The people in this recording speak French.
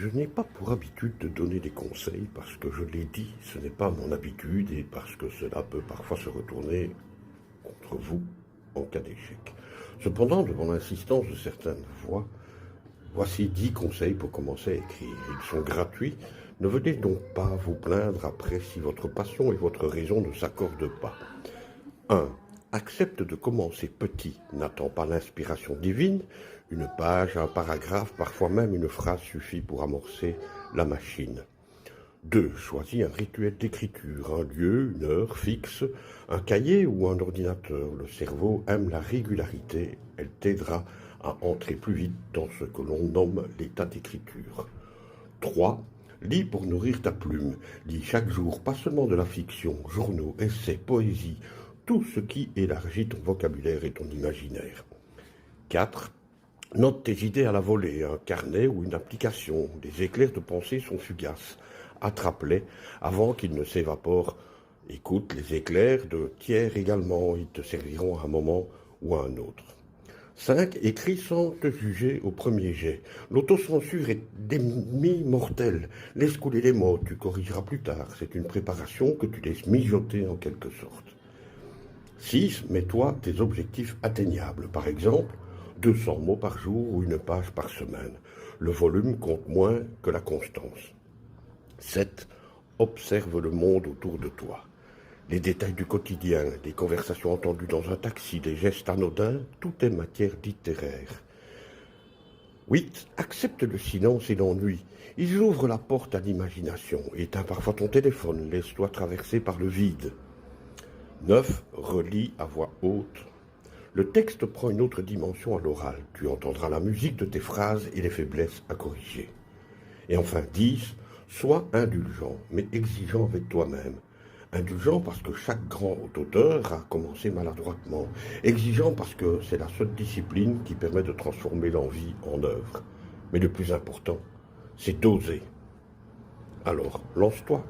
Je n'ai pas pour habitude de donner des conseils parce que je l'ai dit, ce n'est pas mon habitude et parce que cela peut parfois se retourner contre vous en cas d'échec. Cependant, devant l'insistance de certaines voix, voici 10 conseils pour commencer à écrire. Ils sont gratuits. Ne venez donc pas vous plaindre après si votre passion et votre raison ne s'accordent pas. 1. Accepte de commencer petit. N'attends pas l'inspiration divine. Une page, un paragraphe, parfois même une phrase suffit pour amorcer la machine. 2. Choisis un rituel d'écriture, un lieu, une heure fixe, un cahier ou un ordinateur. Le cerveau aime la régularité. Elle t'aidera à entrer plus vite dans ce que l'on nomme l'état d'écriture. 3. Lis pour nourrir ta plume. Lis chaque jour, pas seulement de la fiction, journaux, essais, poésie, tout ce qui élargit ton vocabulaire et ton imaginaire. 4. Note tes idées à la volée, un carnet ou une application. Les éclairs de pensée sont fugaces. Attrape-les avant qu'ils ne s'évaporent. Écoute les éclairs de tiers également. Ils te serviront à un moment ou à un autre. 5. Écris sans te juger au premier jet. L'autocensure est d'ennemi mortel. Laisse couler les mots, tu corrigeras plus tard. C'est une préparation que tu laisses mijoter en quelque sorte. 6. Mets-toi tes objectifs atteignables. Par exemple, 200 mots par jour ou une page par semaine. Le volume compte moins que la constance. 7. Observe le monde autour de toi. Les détails du quotidien, les conversations entendues dans un taxi, les gestes anodins, tout est matière littéraire. 8. Accepte le silence et l'ennui. Ils ouvrent la porte à l'imagination. Éteins parfois ton téléphone, laisse-toi traverser par le vide. 9. Relis à voix haute. Le texte prend une autre dimension à l'oral. Tu entendras la musique de tes phrases et les faiblesses à corriger. Et enfin 10. Sois indulgent, mais exigeant avec toi-même. Indulgent parce que chaque grand auteur a commencé maladroitement. Exigeant parce que c'est la seule discipline qui permet de transformer l'envie en œuvre. Mais le plus important, c'est d'oser. Alors, lance-toi.